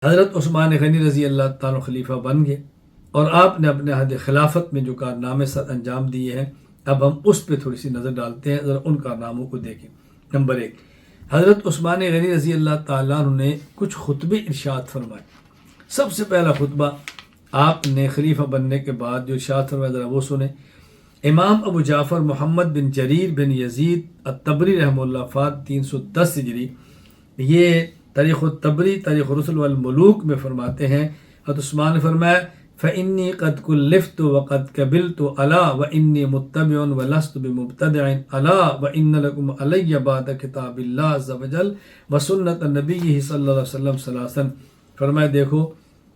حضرت عثمان غنی رضی اللہ تعالیٰ خلیفہ بن گئے اور آپ نے اپنے عہد خلافت میں جو کارنامے سر انجام دیے ہیں، اب ہم اس پہ تھوڑی سی نظر ڈالتے ہیں، ذرا ان کارناموں کو دیکھیں۔ نمبر 1، حضرت عثمان غنی رضی اللہ تعالیٰ عنہ نے کچھ خطبے ارشاد فرمائے۔ سب سے پہلا خطبہ آپ نے خلیفہ بننے کے بعد جو ارشاد فرمایا، ذرا وہ سنیں۔ امام ابو جعفر محمد بن جریر بن یزید الطبری رحمہ اللہ فات 310 ہجری، یہ تاریخ الطبری تاریخ الرسل والملوک میں فرماتے ہیں، حضرت عثمان نے فرمایا فإنی قد کلفت وقد قبلت الا وإنی متبع ولست بمبتدع الا وإن لکم علی بعد کتاب اللہ عز وجل وسنت نبیہ صلی اللہ علیہ وسلم ثلاثا۔ فرمایا دیکھو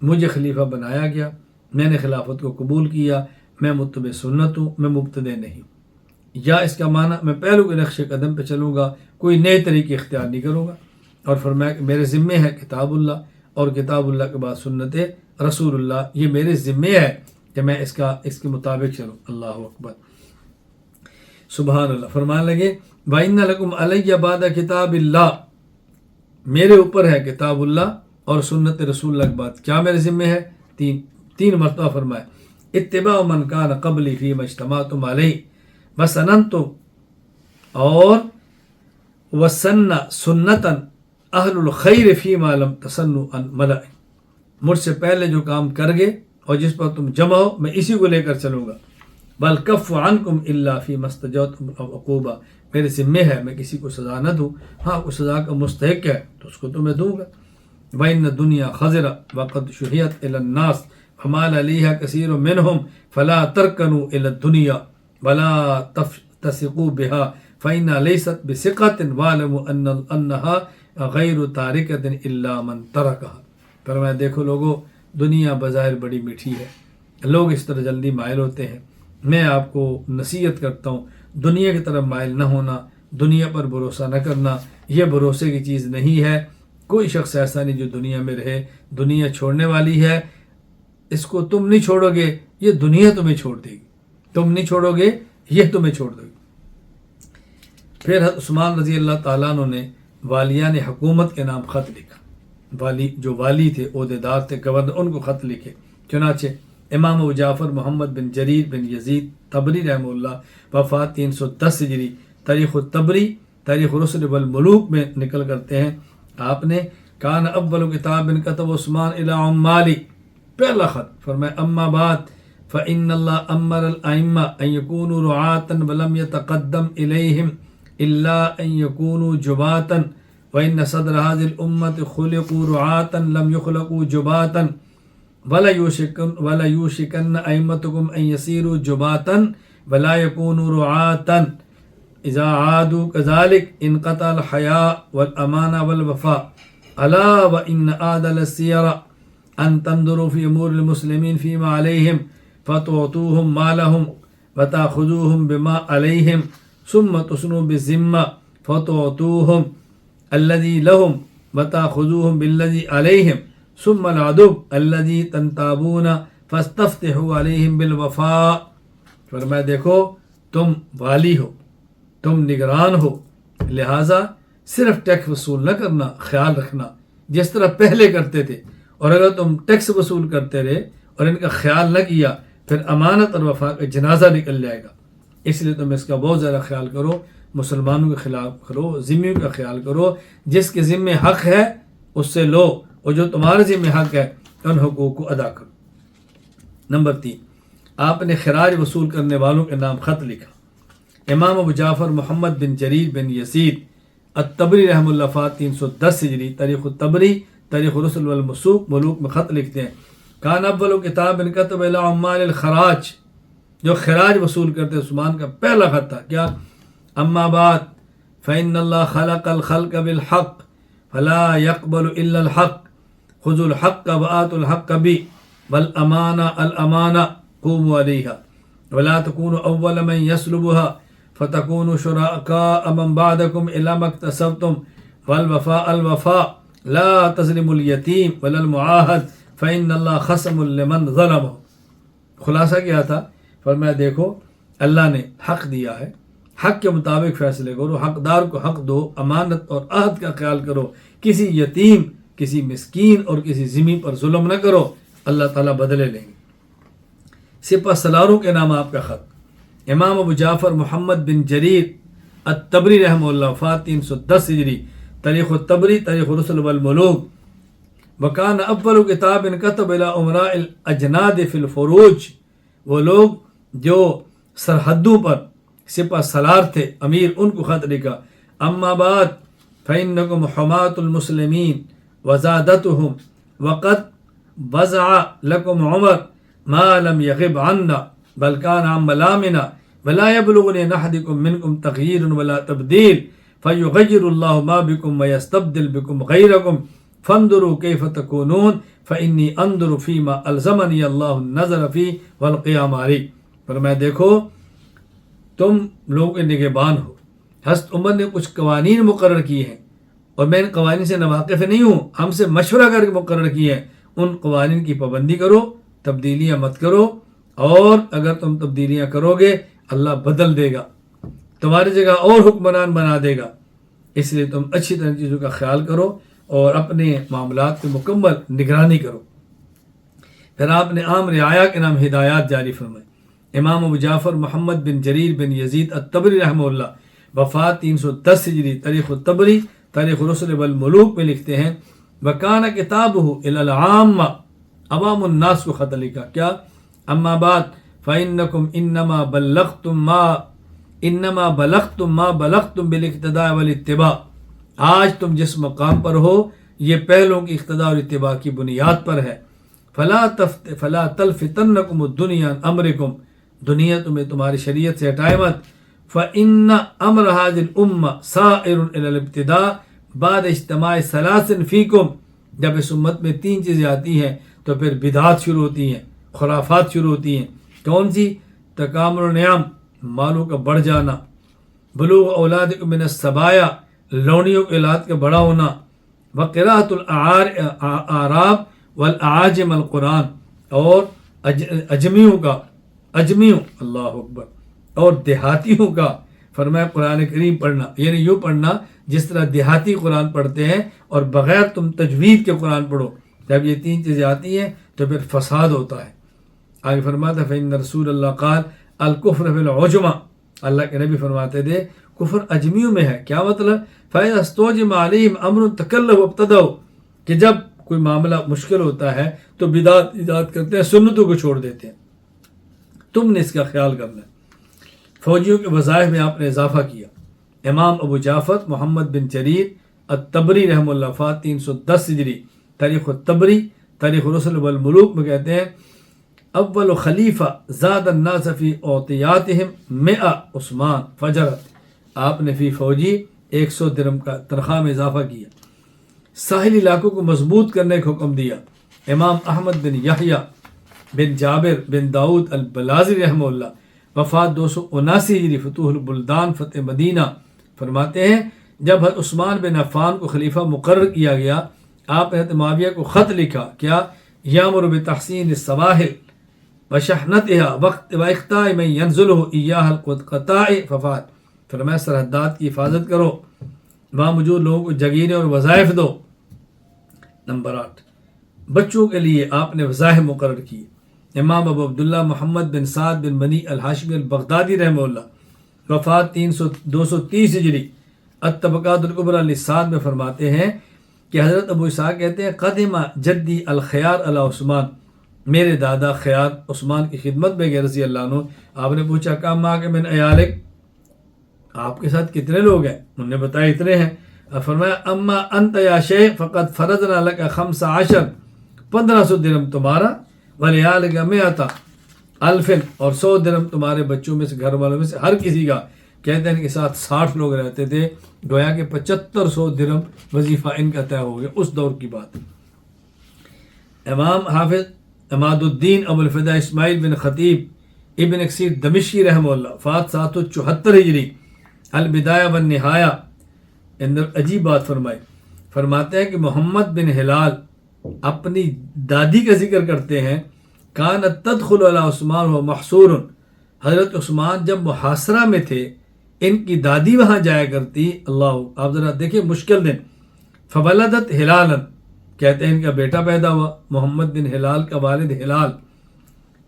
مجھے خلیفہ بنایا گیا، میں نے خلافت کو قبول کیا، میں متبع سنت ہوں، میں مبتدع نہیں، یا اس کا معنی میں پہلو کے نقش قدم پہ چلوں گا، کوئی نئے طریقے اختیار نہیں کروں گا۔ اور فرمایا کہ میرے ذمے ہے کتاب اللہ، اور کتاب اللہ کے بعد سنت رسول اللہ، یہ میرے ذمے ہے کہ میں اس کے مطابق چلوں۔ اللہ اکبر، سبحان اللہ۔ فرمانے لگے وَإِنَّ لَكُمْ عَلَيَّ بَعْدَ کتاب اللہ، میرے اوپر ہے کتاب اللہ اور سنت رسول اللہ کے بعد کیا میرے ذمے ہے؟ تین مرتبہ فرمایا اتباع من کان قبلی فیما اجتمعتم علیہ وسننتم، اور وسن سنتاً اہل الخیر فیما لم تسنوا عن ملأ، مجھ سے پہلے جو کام کر گئے اور جس پر تم جمع ہو میں اسی کو لے کر چلوں گا۔ بل کف عنکم الا فیما استجوبتم عقوبہ، میرے ذمے ہے میں کسی کو سزا نہ دوں، ہاں کوئی سزا کا مستحق ہے تو اس کو تو میں دوں گا۔ وَإِنَّ الدُّنْيَا خَضِرَةٌ وَقَدْ شُحِّيَتْ إِلَى النَّاسِ فَمَالَ إِلَيْهَا كَثِيرٌ مِّنْهُمْ فَلَا تَرْكَنُوا إِلَى الدُّنْيَا وَلَا تَثِقُوا بِهَا فَإِنَّهَا لَيْسَتْ بِثِقَةٍ وَاعْلَمُوا أَنَّهَا غَيْرُ تَارِكَةٍ إِلَّا مَنْ تَرَكَهَا۔ فرمایا دیکھو لوگو، دنیا بظاہر بڑی میٹھی ہے، لوگ اس طرح جلدی مائل ہوتے ہیں، میں آپ کو نصیحت کرتا ہوں دنیا کی طرف مائل نہ ہونا، دنیا پر بھروسہ نہ کرنا، یہ بھروسے کی چیز نہیں ہے۔ کوئی شخص ایسا نہیں جو دنیا میں رہے، دنیا چھوڑنے والی ہے، اس کو تم نہیں چھوڑو گے، یہ دنیا تمہیں چھوڑ دے گی، تم نہیں چھوڑو گے یہ تمہیں چھوڑ دے گی۔ پھر حضرت عثمان رضی اللہ تعالیٰ عنہ نے والیان حکومت کے نام خط لکھا، جو والی تھے، عہدیدار تھے، گورنر، ان کو خط لکھے۔ چنانچہ امام ابو جعفر محمد بن جریر بن یزید طبری رحمہ اللہ وفات 310 ہجری، تاریخ الطبری تاریخ الرسل والملوک میں نکل کرتے ہیں، آپ نے کان اول کتاب کتب عثمان الی عمالی، پہلا خط فرمایا اما بعد فإن اللہ امر الائمہ ان یکونوا رعاتا ولم یتقدم الیہم الا ان یکونوا جباتا وإن صدر هذه الأمة خلقوا رعاتا لم يخلقوا جباتا ولا يوشكن أئمتكم أن يصيروا جباتا ولا يكونوا رعاتا إذا عادوا كذلك انقطع الحياء والأمانة والوفاء ألا وإن أعدل السيرة أن تنظروا في أمور المسلمين فيما عليهم فتعطوهم ما لهم وتأخذوهم بما عليهم ثم تصنوا بالذمة فتعطوهم الذي لهم وتأخذوهم بالذي عليهم ثم العدو الذي تنتابون فاستفتحوا عليهم بالوفاء۔ فرمایا دیکھو تم والی ہو، تم نگران ہو، لہٰذا صرف ٹیکس وصول نہ کرنا، خیال رکھنا جس طرح پہلے کرتے تھے، اور اگر تم ٹیکس وصول کرتے رہے اور ان کا خیال نہ کیا پھر امانت اور وفا کا جنازہ نکل جائے گا۔ اس لیے تم اس کا بہت زیادہ خیال کرو، مسلمانوں کے خلاف کرو، ذمیوں کا خیال کرو، جس کے ذمے حق ہے اس سے لو، اور جو تمہارے ذمہ حق ہے ان حقوق کو ادا کرو۔ نمبر 3، آپ نے خراج وصول کرنے والوں کے نام خط لکھا۔ امام ابو جعفر محمد بن جریر بن یزید الطبری رحمہ اللہ فات 310 ہجری، تاریخ الطبری تاریخ الرسل والملوک میں خط لکھتے ہیں کان اول کتاب کتب الی عمال الخراج، جو خراج وصول کرتے عثمان کا پہلا خط تھا، کیا اما بعد فإن اللہ خلق الخلق بالحق فلا يقبل الا الحق خذوا الحق وآتوا الحق بی والامانہ الامانہ قوموا علیہا ولا تکونوا اول من یسلبها فتکونوا شرکاء من بعدکم الی ما اکتسبتم والوفاء الوفاء لا تظلموا الیتیم ولا المعاہد فإن اللہ خصم لمن ظلمہ۔ خلاصہ کیا تھا؟ فرمایا دیکھو اللہ نے حق دیا ہے، حق کے مطابق فیصلے کرو، حقدار کو حق دو، امانت اور عہد کا خیال کرو، کسی یتیم کسی مسکین اور کسی ذمہ پر ظلم نہ کرو، اللہ تعالیٰ بدلے لیں گے۔ سپہ سلاروں کے نام آپ کا خط، امام ابو جعفر محمد بن جریر الطبری رحمہ اللہ، وفات 310 ہجری، تاریخ الطبری، تاریخ رسل والملوک۔ وکان اول کتاب کتب الی امراء الاجناد فی الفروج، وہ لوگ جو سرحدوں پر سپہ سالار تھے، امیر، ان کو خط لکھا۔ اما بعد فإنکم حماة المسلمین وزادتهم وقد وزع لكم عمر ما لم يغب عنا بل كان عن ملامنا ولا يبلغني نحدكم منكم تغيير ولا تبديل فيغير الله ما بكم ويستبدل بكم غيركم فانظروا كيف تكونون فإني انظر فيما ألزمني الله النظر فيه والقيام عليه۔ فرمایا دیکھو تم لوگ نگہبان ہو، حضرت عمر نے کچھ قوانین مقرر کیے ہیں اور میں ان قوانین سے ناواقف نہیں ہوں، ہم سے مشورہ کر کے مقرر کیے ہیں، ان قوانین کی پابندی کرو، تبدیلیاں مت کرو، اور اگر تم تبدیلیاں کرو گے اللہ بدل دے گا، تمہاری جگہ اور حکمران بنا دے گا، اس لیے تم اچھی طرح چیزوں کا خیال کرو اور اپنے معاملات کی مکمل نگرانی کرو۔ پھر آپ نے عام رعایا کے نام ہدایات جاری فرمائے۔ امام ابو جعفر محمد بن جریر بن یزید الطبری رحمہ اللہ، وفات 310 ہجری، تاریخ الطبری، تاریخ رسل والملوک میں لکھتے ہیں وکان کتابہ الی العامہ، عوام الناس کو خط لکھا، کیا؟ اما بعد فإنکم انما بلغتم ما بلغتم بالاقتداء والاتباع، آج تم جس مقام پر ہو یہ پہلوں کی اقتداء اور اتباع کی بنیاد پر ہے۔ فلا تلفتنکم الدنیا عن امرکم، دنیا تمہیں تمہاری شریعت سے ہٹائے مت۔ فإن امر هذه الامہ سائر الی الابتداء بعد اجتماع ثلاث فیکم، جب اس امت میں 3 چیزیں آتی ہیں تو پھر بدعات شروع ہوتی ہیں، خرافات شروع ہوتی ہیں۔ کون سی؟ تکامل النعم، مالوں کا بڑھ جانا، بلوغ اولادکم من السبایا، لونیوں کے اولاد کا بڑا ہونا، وقراءۃ الاعراب والاعاجم القرآن، اور اجمیوں اللہ اکبر اور دیہاتیوں کا، فرمایا قرآن کریم پڑھنا، یعنی یوں پڑھنا جس طرح دیہاتی قرآن پڑھتے ہیں، اور بغیر تم تجوید کے قرآن پڑھو۔ جب یہ 3 چیزیں آتی ہیں تو پھر فساد ہوتا ہے۔ آگے فرماتا ہے فإن رسول اللہ قال الکفر فی العجمہ، اللہ کے نبی فرماتے تھے کفر اجمیوں میں ہے۔ کیا مطلب؟ فإذا استوجب علیہم امر تکلف وابتدعوا، کہ جب کوئی معاملہ مشکل ہوتا ہے تو بدعت ایجاد کرتے ہیں، سنتوں کو چھوڑ دیتے ہیں۔ تم نے اس کا خیال کرنا ہے۔ فوجیوں کے وظائف میں آپ نے اضافہ کیا۔ امام ابو جعفر محمد بن جریر الطبری رحمہ اللہ، وفات 310 ہجری، تاریخ الطبری، تاریخ رسل والملوک میں کہتے ہیں اول خلیفہ زاد الناس فی اوطیاتہم 100 عثمان فجرت، آپ نے فی فوجی 100 درہم کا تنخواہ میں اضافہ کیا۔ ساحلی علاقوں کو مضبوط کرنے کا حکم دیا۔ امام احمد بن یحییٰ بن جابر بن داؤد البلازی رحمہ اللہ، وفات 279 ہجری، فتوح البلدان، فتح مدینہ، فرماتے ہیں جب حضرت عثمان بن عفان کو خلیفہ مقرر کیا گیا، آپ نے حضرت معاویہ کو خط لکھا، کیا؟ یامر بتحسین السواحل وشحنتها واخطاء من ينزله ایاها القطاع ففات، فرمایا سرحدات کی حفاظت کرو، وہاں موجود لوگوں کو جگیریں اور وظائف دو۔ نمبر 8، بچوں کے لیے آپ نے وظائف مقرر کیے۔ امام ابو عبداللہ محمد بن سعد بن منی الحاشمی البغدادی رحمہ اللہ، وفات 230 ہجری، الطبقات الکبریٰ لسعد میں فرماتے ہیں کہ حضرت ابو اسحاق کہتے ہیں قدم جدی الخیار علی عثمان، میرے دادا خیار عثمان کی خدمت میں گئے رضی اللہ عنہ۔ آپ نے پوچھا کام ماں کے من عیالک، آپ کے ساتھ کتنے لوگ ہیں؟ انہوں نے بتایا اتنے ہیں۔ فرمایا اما انت یا شیخ فقد فرضنا لک 15، 1500 درہم تمہارا، ولیالک 100 الف، اور 100 درہم تمہارے بچوں میں سے، گھر والوں میں سے ہر کسی کا۔ کہتے ہیں ان کے ساتھ 60 لوگ رہتے تھے، گویا کہ 7500 درہم وظیفہ ان کا طے ہو گیا، اس دور کی بات۔ امام حافظ عماد الدین ابو الفدا اسماعیل بن خطیب ابن کثیر دمشقی رحمہ اللہ، وفات 774 ہجری، البدایہ والنہایہ، اندر عجیب بات فرماتے ہیں کہ محمد بن ہلال اپنی دادی کا ذکر کرتے ہیں، کانت تدخل علی عثمان و محصور، حضرت عثمان جب محاصرہ میں تھے ان کی دادی وہاں جایا کرتی۔ اللہ، آپ ذرا دیکھیں مشکل دن، فولدت ہلالا، کہتے ہیں ان کا بیٹا پیدا ہوا محمد بن ہلال کا والد ہلال،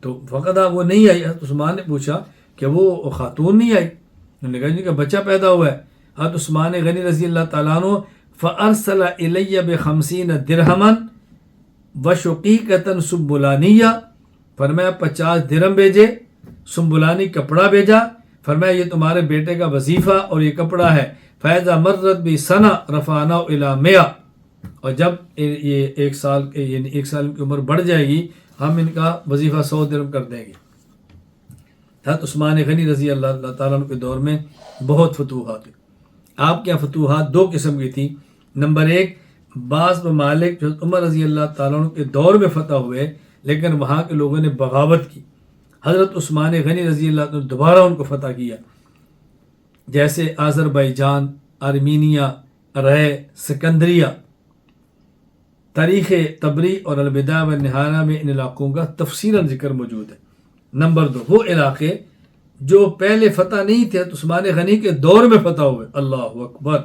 تو فقط وہ نہیں آئی. حضرت عثمان نے پوچھا کہ وہ خاتون نہیں آئی؟ انہوں نے کہا جن کا بچہ پیدا ہوا ہے. حضرت عثمان غنی رضی اللہ تعالیٰ عنہ فارسل الی ب50 درہما وشقیقۃ سنبلانیہ، فرمایا 50 درہم بھیجے، سنبلانی کپڑا بھیجا، فرمایا یہ تمہارے بیٹے کا وظیفہ اور یہ کپڑا ہے. فیضا مرت بسنہ رفعناہ الی 100، اور جب یہ 1 سال یعنی 1 سال کی عمر بڑھ جائے گی ہم ان کا وظیفہ 100 درہم کر دیں گے. حضرت عثمان غنی رضی اللہ تعالیٰ عنہ کے دور میں بہت فتوحات ہوئی. آپ کے یہاں فتوحات 2 قسم کی تھی. نمبر 1، بعض ممالک جو عمر رضی اللہ تعالیٰ عنہ کے دور میں فتح ہوئے لیکن وہاں کے لوگوں نے بغاوت کی، حضرت عثمان غنی رضی اللہ تعالیٰ عنہ دوبارہ ان کو فتح کیا، جیسے آذربائیجان، آرمینیا، رے، سکندریہ. تاریخ تبری اور البدایہ والنہایہ میں ان علاقوں کا تفصیلاً ذکر موجود ہے. نمبر 2، وہ علاقے جو پہلے فتح نہیں تھے عثمان غنی کے دور میں فتح ہوئے. اللہ اکبر،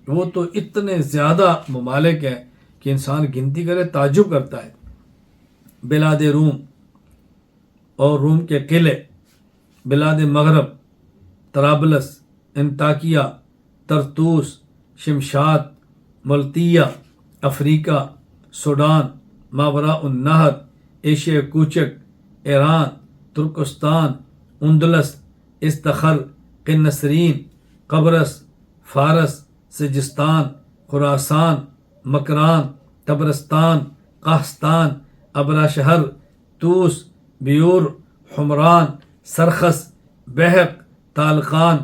وہ تو اتنے زیادہ ممالک ہیں کہ انسان گنتی کرے تعجب کرتا ہے. بلاد روم اور روم کے قلعے، بلاد مغرب، طرابلس، انطاکیہ، طرطوس، شمشاد، ملتیہ، افریقہ، سوڈان، ماوراء النہر، ایشیا کوچک، ایران، ترکستان، اندلس، استخر، قنسرین، قبرص، فارس، سجستان، خراسان، مکران، طبرستان، قحستان، ابرا شہر، توس، بیور، حمران، سرخس، بحق، تالقان،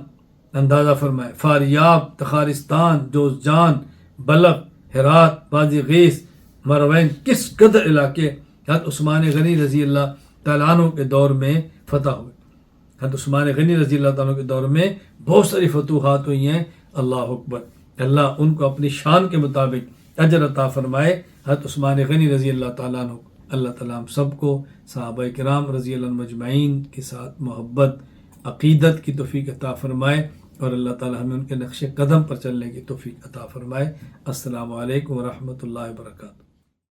اندازہ فرمائے، فاریاب، تخارستان، جوزجان، بلخ، ہرات، بازی غیث، مروین. کس قدر علاقے حضرت عثمان غنی رضی اللہ تعالیٰ عنہ کے دور میں فتح ہوئے. حضرت عثمان غنی رضی اللہ تعالیٰ عنہ کے دور میں بہت ساری فتوحات ہوئی ہیں. اللہ اکبر، اللہ ان کو اپنی شان کے مطابق اجر عطا فرمائے. حضرت عثمان غنی رضی اللہ تعالیٰ عنہ، اللہ تعالیٰ ہم سب کو صحابہ کرام رضی اللہ عنہ مجمعین کے ساتھ محبت عقیدت کی توفیق عطا فرمائے، اور اللہ تعالیٰ ہمیں ان کے نقش قدم پر چلنے کی توفیق عطا فرمائے. السلام علیکم ورحمۃ اللہ وبرکاتہ.